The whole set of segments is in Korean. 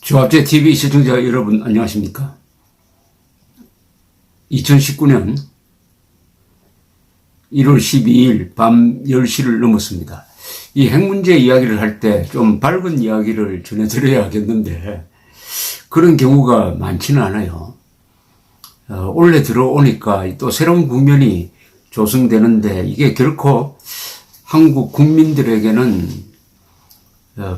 조합제 TV 시청자 여러분 안녕하십니까? 2019년 1월 12일 밤 10시를 넘었습니다. 이 핵 문제 이야기를 할 때 좀 밝은 이야기를 전해드려야겠는데 그런 경우가 많지는 않아요. 올해 들어오니까 또 새로운 국면이 조성되는데 이게 결코 한국 국민들에게는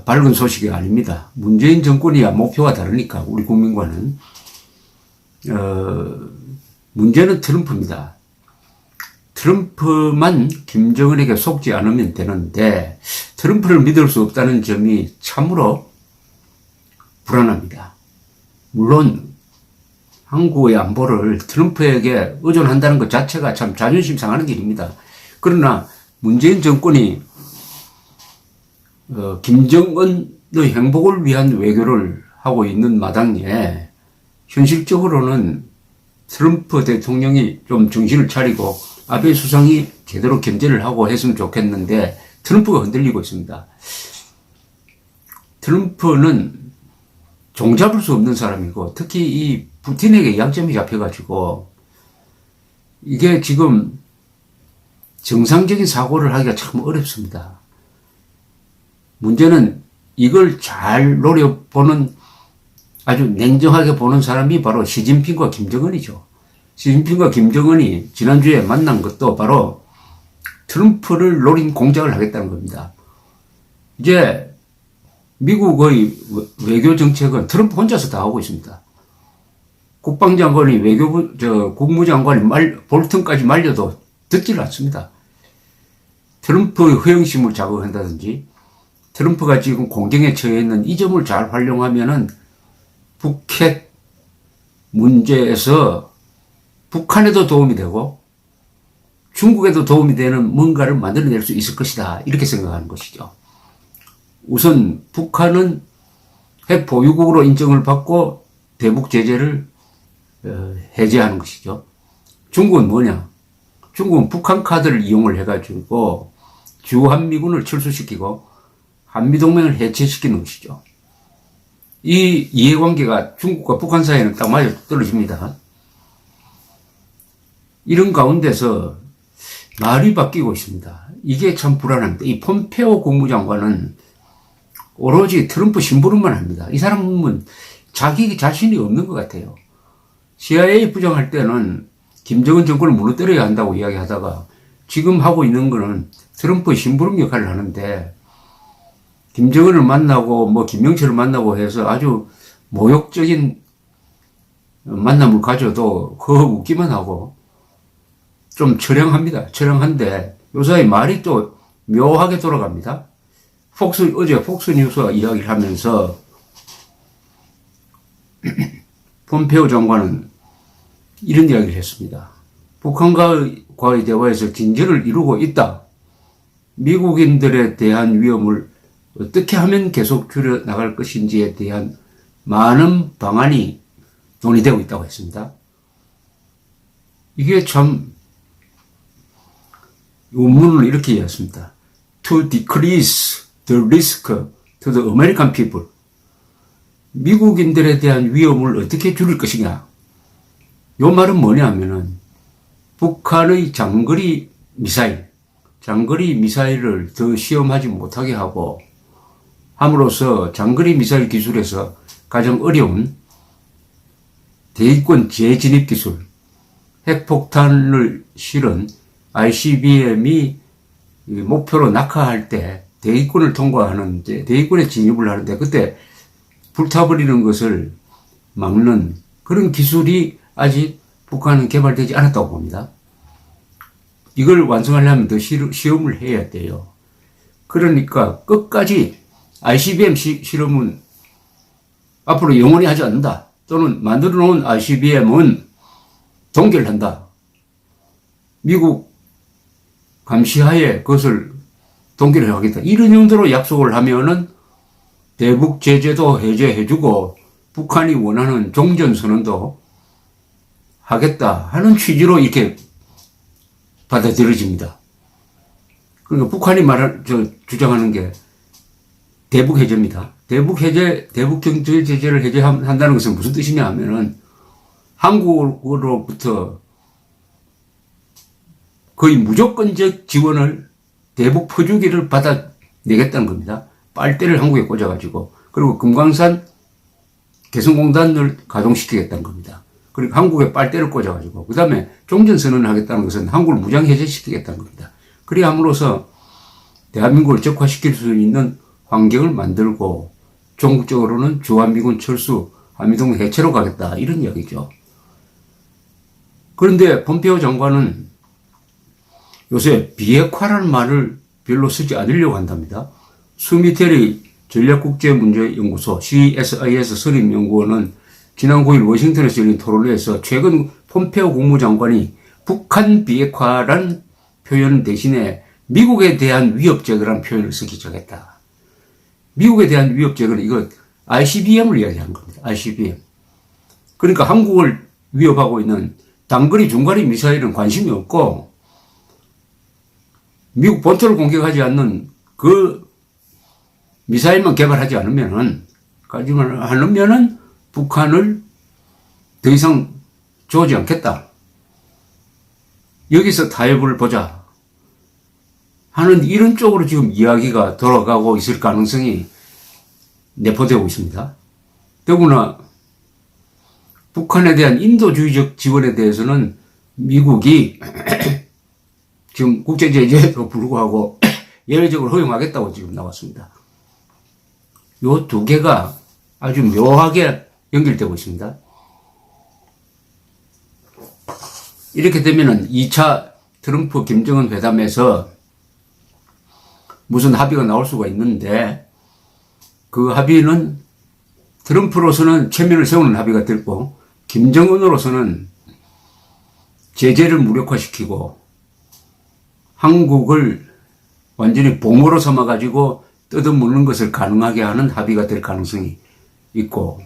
밝은 소식이 아닙니다. 문재인 정권이야 목표가 다르니까 우리 국민과는. 문제는 트럼프입니다. 트럼프만 김정은에게 속지 않으면 되는데 트럼프를 믿을 수 없다는 점이 참으로 불안합니다. 물론 한국의 안보를 트럼프에게 의존한다는 것 자체가 참 자존심 상하는 일입니다. 그러나 문재인 정권이 김정은의 행복을 위한 외교를 하고 있는 마당에 현실적으로는 트럼프 대통령이 좀 정신을 차리고 아베 수상이 제대로 견제를 하고 했으면 좋겠는데 트럼프가 흔들리고 있습니다. 트럼프는 종잡을 수 없는 사람이고 특히 이 푸틴에게 약점이 잡혀가지고 이게 지금 정상적인 사고를 하기가 참 어렵습니다. 문제는 이걸 잘 노려보는 아주 냉정하게 보는 사람이 바로 시진핑과 김정은이죠. 시진핑과 김정은이 지난주에 만난 것도 바로 트럼프를 노린 공작을 하겠다는 겁니다. 이제 미국의 외교 정책은 트럼프 혼자서 다 하고 있습니다. 국방장관이 국무장관이 볼턴까지 말려도 듣지를 않습니다. 트럼프의 허영심을 자극한다든지 트럼프가 지금 공경에 처해 있는 이 점을 잘 활용하면은 북핵 문제에서 북한에도 도움이 되고 중국에도 도움이 되는 뭔가를 만들어낼 수 있을 것이다. 이렇게 생각하는 것이죠. 우선 북한은 핵 보유국으로 인정을 받고 대북 제재를 해제하는 것이죠. 중국은 뭐냐? 중국은 북한 카드를 이용을 해가지고 주한미군을 철수시키고 한미동맹을 해체시키는 것이죠. 이 이해관계가 중국과 북한 사이에는 딱 맞아 떨어집니다. 이런 가운데서 말이 바뀌고 있습니다. 이게 참 불안합니다. 이 폼페오 국무장관은 오로지 트럼프 심부름만 합니다. 이 사람은 자기 자신이 없는 것 같아요. CIA 부장할 때는 김정은 정권을 무너뜨려야 한다고 이야기하다가 지금 하고 있는 거는 트럼프의 심부름 역할을 하는데 김정은을 만나고 김영철을 만나고 해서 아주 모욕적인 만남을 가져도 허허 웃기만 하고 좀 처량합니다. 처량한데 요사이 말이 또 묘하게 돌아갑니다. 어제 폭스뉴스와 이야기를 하면서 폼페오 장관은 이런 이야기를 했습니다. 북한과의 대화에서 진전을 이루고 있다. 미국인들에 대한 위험을 어떻게 하면 계속 줄여나갈 것인지에 대한 많은 방안이 논의되고 있다고 했습니다. 이게 참 원문을 이렇게 이해했습니다. To decrease the risk to the American people. 미국인들에 대한 위험을 어떻게 줄일 것이냐. 요 말은 뭐냐 하면은 북한의 장거리 미사일을 더 시험하지 못하게 하고 함으로써 장거리 미사일 기술에서 가장 어려운 대기권 재진입 기술, 핵폭탄을 실은 ICBM이 목표로 낙하할 때 대기권을 통과하는데 대기권에 진입을 하는데 그때 불타버리는 것을 막는 그런 기술이 아직 북한은 개발되지 않았다고 봅니다. 이걸 완성하려면 더 시험을 해야 돼요. 그러니까 끝까지 ICBM 실험은 앞으로 영원히 하지 않는다. 또는 만들어 놓은 ICBM은 동결한다. 미국 감시하에 그것을 동결을 하겠다. 이런 정도로 약속을 하면은 대북 제재도 해제해주고 북한이 원하는 종전선언도 하겠다 하는 취지로 이렇게 받아들여집니다. 그러니까 북한이 주장하는 게 대북 해제입니다. 대북 경제 제재를 해제한다는 것은 무슨 뜻이냐 하면은 한국으로부터 거의 무조건적 지원을 대북 퍼주기를 받아내겠다는 겁니다. 빨대를 한국에 꽂아가지고, 그리고 금강산 개성공단을 가동시키겠다는 겁니다. 그리고 한국에 빨대를 꽂아가지고, 그 다음에 종전선언을 하겠다는 것은 한국을 무장해제시키겠다는 겁니다. 그리 함으로써 대한민국을 적화시킬 수 있는 환경을 만들고, 전국적으로는 주한미군 철수, 한미동 해체로 가겠다, 이런 이야기죠. 그런데 폼페이오 장관은 요새 비핵화라는 말을 별로 쓰지 않으려고 한답니다. 수미테리 전략국제문제연구소 CSIS 선임연구원은 지난 9일 워싱턴에서 열린 토론회에서 최근 폼페이오 국무장관이 북한 비핵화란 표현 대신에 미국에 대한 위협 제거라는 표현을 쓰기 시작했다. 미국에 대한 위협 제거는 이거 ICBM을 이야기하는 겁니다. ICBM. 그러니까 한국을 위협하고 있는 단거리 중거리 미사일은 관심이 없고, 미국 본토를 공격하지 않는 그 미사일만 개발하지 않으면은 북한을 더 이상 좋아하지 않겠다. 여기서 타협을 보자 하는 이런 쪽으로 지금 이야기가 돌아가고 있을 가능성이 내포되고 있습니다. 더구나 북한에 대한 인도주의적 지원에 대해서는 미국이 지금 국제제재에도 불구하고 예외적으로 허용하겠다고 지금 나왔습니다. 요 두 개가 아주 묘하게 연결되고 있습니다. 이렇게 되면은 2차 트럼프 김정은 회담에서 무슨 합의가 나올 수가 있는데, 그 합의는 트럼프로서는 체면을 세우는 합의가 됐고, 김정은으로서는 제재를 무력화시키고 한국을 완전히 봉으로 삼아가지고 뜯어먹는 것을 가능하게 하는 합의가 될 가능성이 있고,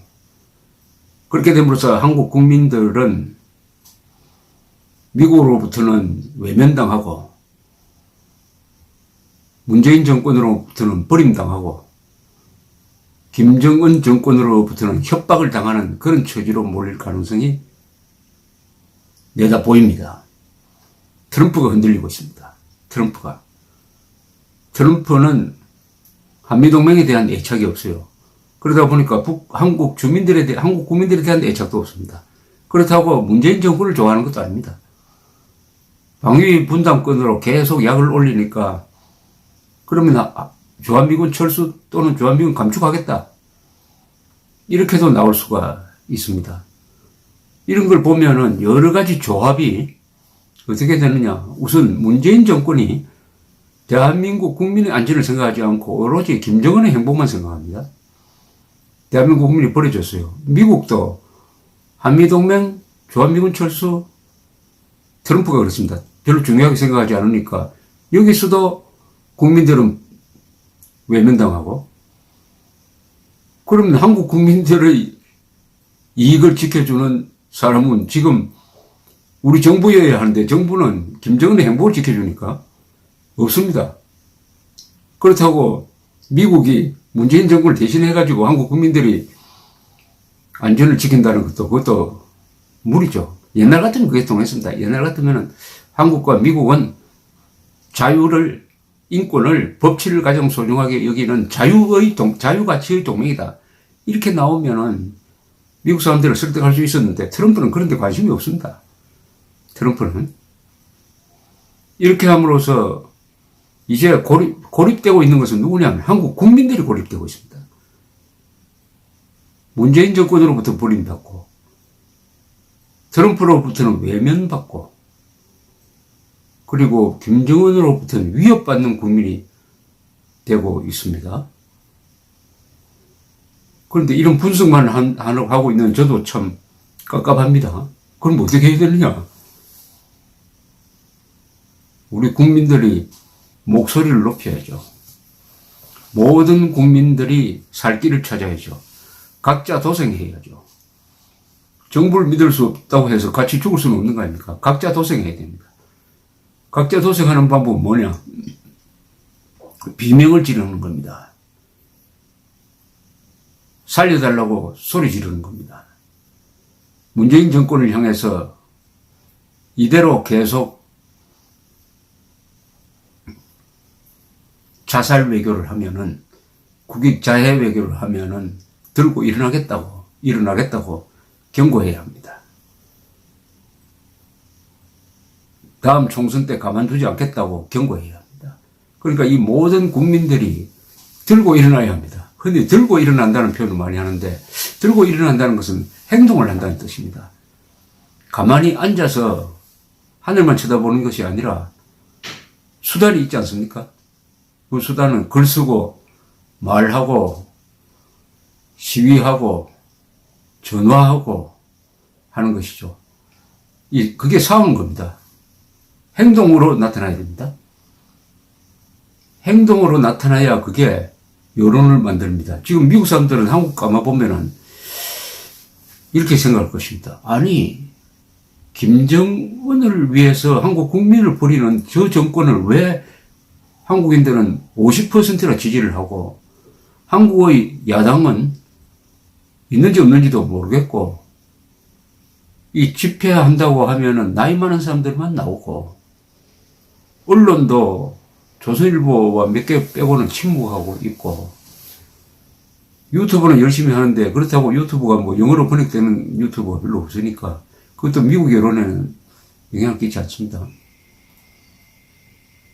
그렇게 됨으로써 한국 국민들은 미국으로부터는 외면당하고 문재인 정권으로부터는 버림당하고 김정은 정권으로부터는 협박을 당하는 그런 처지로 몰릴 가능성이 내다 보입니다. 트럼프가 흔들리고 있습니다. 트럼프는 한미동맹에 대한 애착이 없어요. 그러다 보니까 한국 국민들에 대한 애착도 없습니다. 그렇다고 문재인 정권을 좋아하는 것도 아닙니다. 방위 분담권으로 계속 약을 올리니까, 그러면 주한미군 철수 또는 주한미군 감축하겠다, 이렇게도 나올 수가 있습니다. 이런 걸 보면은 여러 가지 조합이 어떻게 되느냐. 우선 문재인 정권이 대한민국 국민의 안전을 생각하지 않고 오로지 김정은의 행복만 생각합니다. 대한민국 국민이 버려졌어요. 미국도 한미동맹, 주한미군 철수, 트럼프가 그렇습니다. 별로 중요하게 생각하지 않으니까 여기서도 국민들은 외면당하고, 그러면 한국 국민들의 이익을 지켜주는 사람은 지금 우리 정부여야 하는데, 정부는 김정은의 행복을 지켜주니까 없습니다. 그렇다고 미국이 문재인 정권을 대신해가지고 한국 국민들이 안전을 지킨다는 그것도 무리죠. 옛날 같으면 그게 통했습니다. 옛날 같으면은 한국과 미국은 자유를, 인권을, 법치를 가장 소중하게 여기는 자유가치의 동맹이다, 이렇게 나오면은 미국 사람들을 설득할 수 있었는데, 트럼프는 그런 데 관심이 없습니다. 트럼프는. 이렇게 함으로써 이제 고립되고 있는 것은 누구냐면 한국 국민들이 고립되고 있습니다. 문재인 정권으로부터 버림받고, 트럼프로부터는 외면받고, 그리고 김정은으로부터는 위협받는 국민이 되고 있습니다. 그런데 이런 분석만 하고 있는 저도 참 깝깝합니다. 그럼 어떻게 해야 되느냐? 우리 국민들이 목소리를 높여야죠. 모든 국민들이 살 길을 찾아야죠. 각자 도생해야죠. 정부를 믿을 수 없다고 해서 같이 죽을 수는 없는 거 아닙니까? 각자 도생해야 됩니다. 각자 도생하는 방법은 뭐냐? 비명을 지르는 겁니다. 살려달라고 소리 지르는 겁니다. 문재인 정권을 향해서 이대로 계속 자살 외교를 하면은, 국익 자해 외교를 하면은 들고 일어나겠다고 경고해야 합니다. 다음 총선 때 가만두지 않겠다고 경고해야 합니다. 그러니까 이 모든 국민들이 들고 일어나야 합니다. 근데 들고 일어난다는 표현을 많이 하는데, 들고 일어난다는 것은 행동을 한다는 뜻입니다. 가만히 앉아서 하늘만 쳐다보는 것이 아니라 수단이 있지 않습니까? 그 수단은 글 쓰고 말하고 시위하고 전화하고 하는 것이죠. 그게 싸우는 겁니다. 행동으로 나타나야 됩니다. 행동으로 나타나야 그게 여론을 만듭니다. 지금 미국 사람들은 한국 가만보면은 이렇게 생각할 것입니다. 아니, 김정은을 위해서 한국 국민을 버리는 저 정권을 왜 한국인들은 50%나 지지를 하고, 한국의 야당은 있는지 없는지도 모르겠고, 이 집회한다고 하면은 나이 많은 사람들만 나오고, 언론도 조선일보와 몇 개 빼고는 침묵하고 있고, 유튜브는 열심히 하는데, 그렇다고 유튜브가 뭐 영어로 번역되는 유튜브가 별로 없으니까, 그것도 미국 여론에는 영향을 끼치지 않습니다.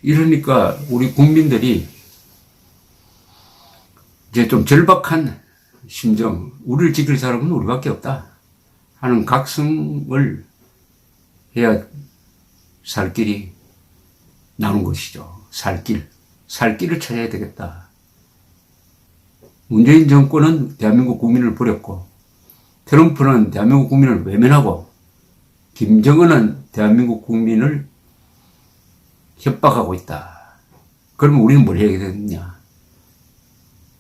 이러니까 우리 국민들이 이제 좀 절박한 심정, 우리를 지킬 사람은 우리밖에 없다 하는 각성을 해야 살 길이 나는 것이죠. 살 길을 찾아야 되겠다. 문재인 정권은 대한민국 국민을 버렸고, 트럼프는 대한민국 국민을 외면하고, 김정은은 대한민국 국민을 협박하고 있다. 그러면 우리는 뭘 해야 되느냐?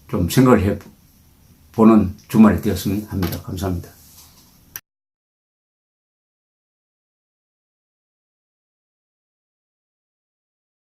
좀 생각을 해보는 주말이 되었으면 합니다. 감사합니다.